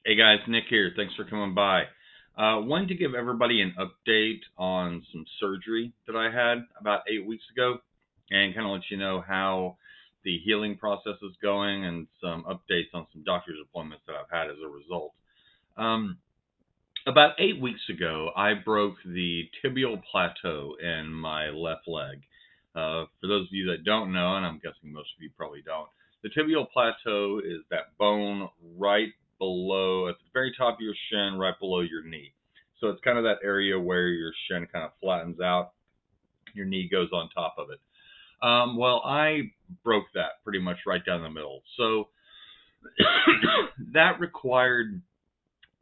Hey guys, Nick here. Thanks for coming by. Wanted to give everybody an update on some surgery that I had about 8 weeks ago and kind of let you know how the healing process is going and some updates on some doctor's appointments that I've had as a result. Um, about 8 weeks ago, I broke the tibial plateau in my left leg. For those of you that don't know, and I'm guessing most of you probably don't, the tibial plateau is that bone right below, at the very top of your shin, right below your knee. So it's kind of that area where your shin kind of flattens out, your knee goes on top of it. Well, I broke that pretty much right down the middle. So that required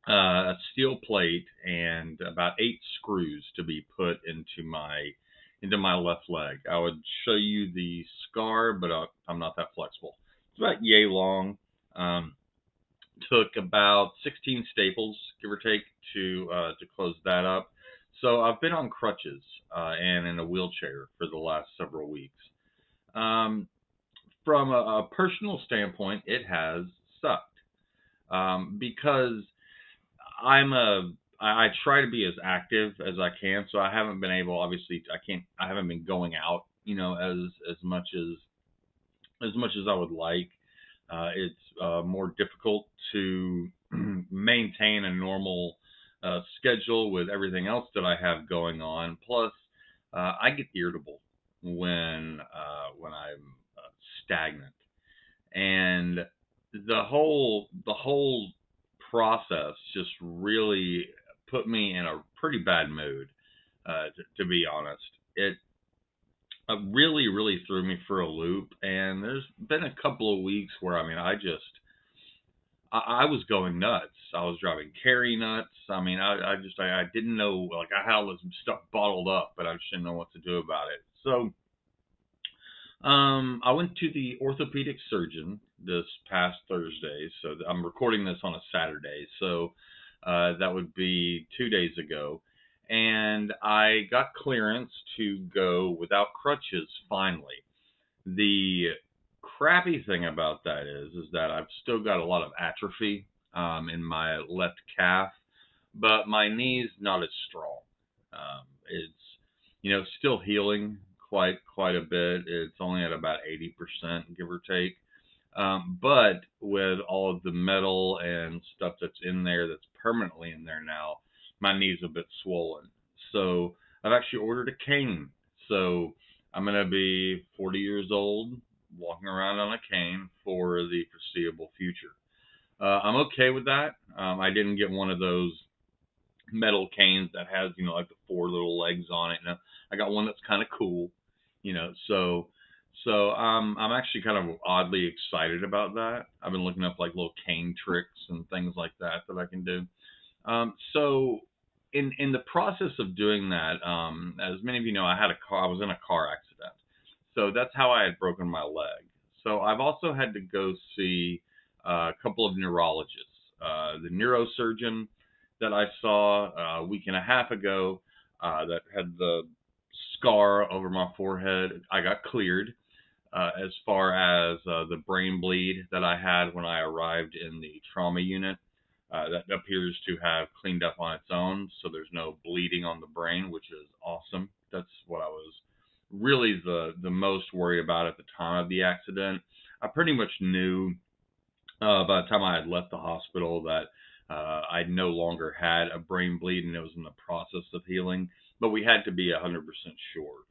a steel plate and about 8 screws to be put into my left leg. I would show you the scar, but I'm not that flexible. It's about yay long. Um, Took about 16 staples, give or take, to close that up. So I've been on crutches and in a wheelchair for the last several weeks. Um, from a personal standpoint, it has sucked because I'm a I try to be as active as I can, so I haven't been able. Obviously, I haven't been going out, as much as I would like. It's more difficult to maintain a normal schedule with everything else that I have going on. Plus, I get irritable when I'm stagnant, and the whole process just really put me in a pretty bad mood. To be honest, it really, really threw me for a loop. And there's been a couple of weeks where I was going nuts. I was driving carry nuts. I didn't know, like, I had all this stuff bottled up, but I just didn't know what to do about it. So I went to the orthopedic surgeon this past Thursday. So I'm recording this on a Saturday. So that would be 2 days ago. And I got clearance to go without crutches finally. The crappy thing about that is that I've still got a lot of atrophy in my left calf, but my knee's not as strong. It's still healing quite a bit. It's only at about 80%, give or take. But with all of the metal and stuff that's in there, that's permanently in there now, my knee's a bit swollen. So I've actually ordered a cane. So I'm going to be 40 years old, walking around on a cane for the foreseeable future. I'm okay with that. I didn't get one of those metal canes that has, like the four little legs on it. No, I got one that's kind of cool, so I'm actually kind of oddly excited about that. I've been looking up like little cane tricks and things like that I can do. So in the process of doing that, as many of you know, I was in a car accident. So that's how I had broken my leg. So I've also had to go see a couple of neurologists. The neurosurgeon that I saw a week and a half ago that had the scar over my forehead, I got cleared. As far as the brain bleed that I had when I arrived in the trauma unit, that appears to have cleaned up on its own, so there's no bleeding on the brain, which is awesome. That's what I was really the most worried about at the time of the accident. I pretty much knew by the time I had left the hospital that I no longer had a brain bleed and it was in the process of healing, but we had to be 100% sure.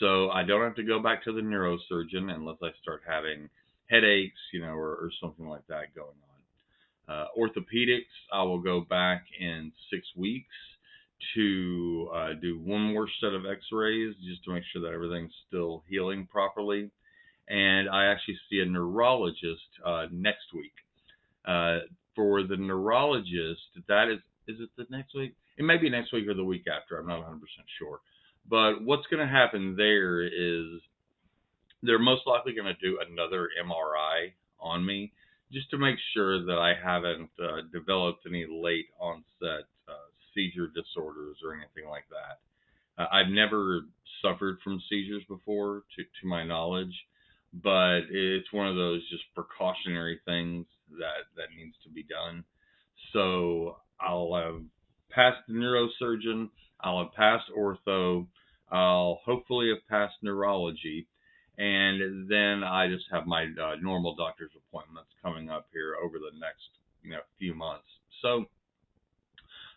So I don't have to go back to the neurosurgeon unless I start having headaches, or something like that going on. Orthopedics, I will go back in 6 weeks to do one more set of x-rays just to make sure that everything's still healing properly. And I actually see a neurologist next week. Uh, for the neurologist, is it the next week? It may be next week or the week after. I'm not 100% sure. But what's going to happen there is they're most likely going to do another MRI on me just to make sure that I haven't developed any late onset seizure disorders or anything like that. I've never suffered from seizures before, to my knowledge, but it's one of those just precautionary things that needs to be done. So I'll have passed the neurosurgeon, I'll have passed ortho, I'll hopefully have passed neurology, and then I just have my normal doctor's appointments coming up here over the next few months. So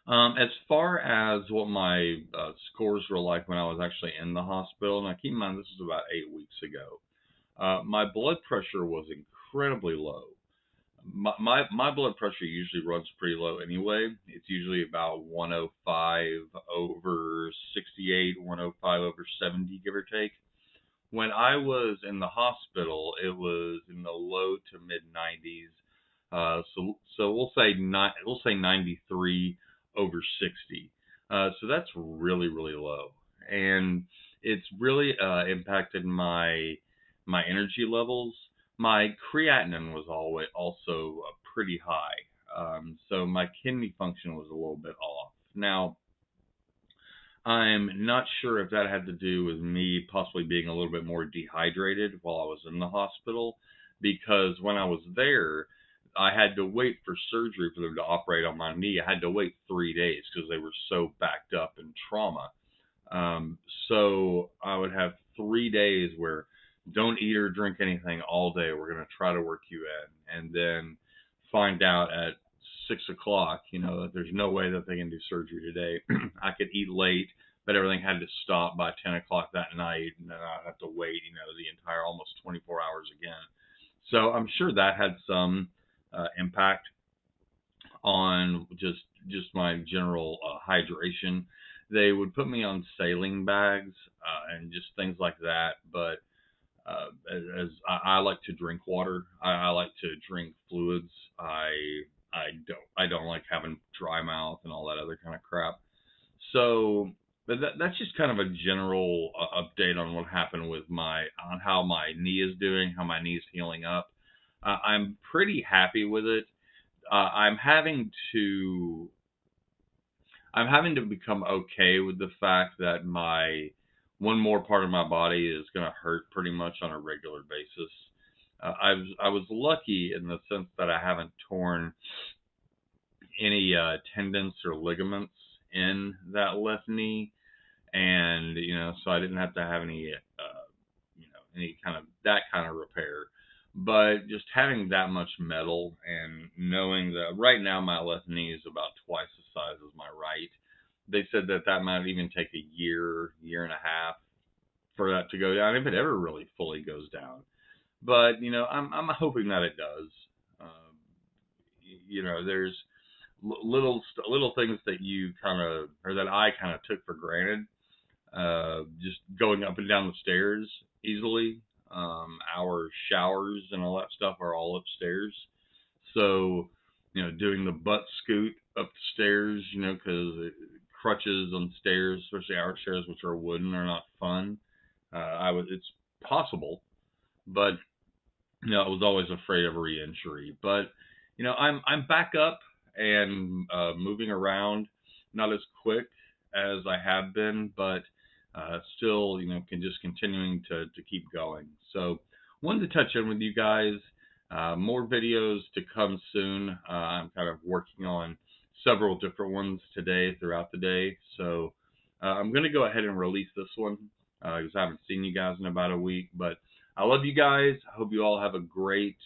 as far as what my scores were like when I was actually in the hospital, now keep in mind this was about 8 weeks ago. My blood pressure was incredibly low. My blood pressure usually runs pretty low anyway. It's usually about 105 over 68, 105 over 70, give or take. When I was in the hospital, it was in the low to mid 90s. So we'll say 93 over 60. So that's really really low, and it's really impacted my energy levels. My creatinine was always also pretty high, so my kidney function was a little bit off. Now, I'm not sure if that had to do with me possibly being a little bit more dehydrated while I was in the hospital, because when I was there, I had to wait for surgery for them to operate on my knee. I had to wait 3 days because they were so backed up in trauma. Um, so I would have 3 days where don't eat or drink anything all day. We're going to try to work you in. And then find out at 6 o'clock, that there's no way that they can do surgery today. I could eat late, but everything had to stop by 10 o'clock that night. And then I'd have to wait, the entire almost 24 hours again. So I'm sure that had some impact on just my general hydration. They would put me on saline bags and just things like that. But as I like to drink water, I like to drink fluids. I don't like having dry mouth and all that other kind of crap. So, but that's just kind of a general update on what happened with on how my knee is doing, how my knee is healing up. I'm pretty happy with it. I'm having to become okay with the fact that my one more part of my body is going to hurt pretty much on a regular basis. I was lucky in the sense that I haven't torn any tendons or ligaments in that left knee, and so I didn't have to have any kind of that kind of repair. But just having that much metal and knowing that right now my left knee is about twice the size as my right, they said that might even take a year and a half for that to go down, if it ever really fully goes down. But I'm hoping that it does. Um, there's little things that you kind of, or that I kind of took for granted. Just going up and down the stairs easily. Our showers and all that stuff are all upstairs. So, doing the butt scoot up the stairs, because crutches on stairs, especially our stairs, which are wooden, are not fun. It's possible, but I was always afraid of re-injury. But I'm back up and moving around, not as quick as I have been, but still, continuing to keep going. So, wanted to touch in with you guys. More videos to come soon. I'm kind of working on several different ones today throughout the day. So, I'm going to go ahead and release this one because I haven't seen you guys in about a week. But I love you guys. I hope you all have a great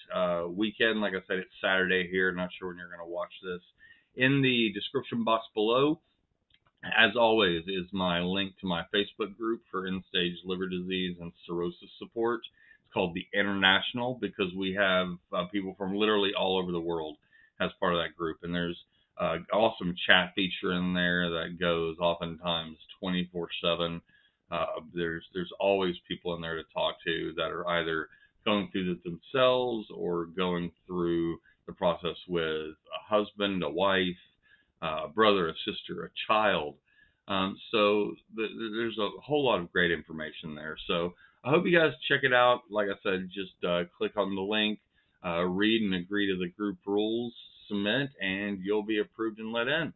weekend. Like I said, it's Saturday here. Not sure when you're going to watch this. In the description box below, as always, is my link to my Facebook group for end-stage liver disease and cirrhosis support. It's called the International because we have people from literally all over the world as part of that group. And there's awesome chat feature in there that goes oftentimes 24/7. There's always people in there to talk to that are either going through this themselves or going through the process with a husband, a wife, a brother, a sister, a child. So there's a whole lot of great information there. So I hope you guys check it out. Like I said, just click on the link, read and agree to the group rules, submit, and you'll be approved and let in.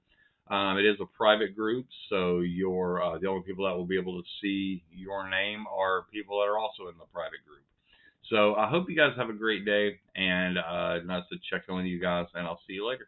It is a private group, so the only people that will be able to see your name are people that are also in the private group. So I hope you guys have a great day, and nice to check in with you guys, and I'll see you later.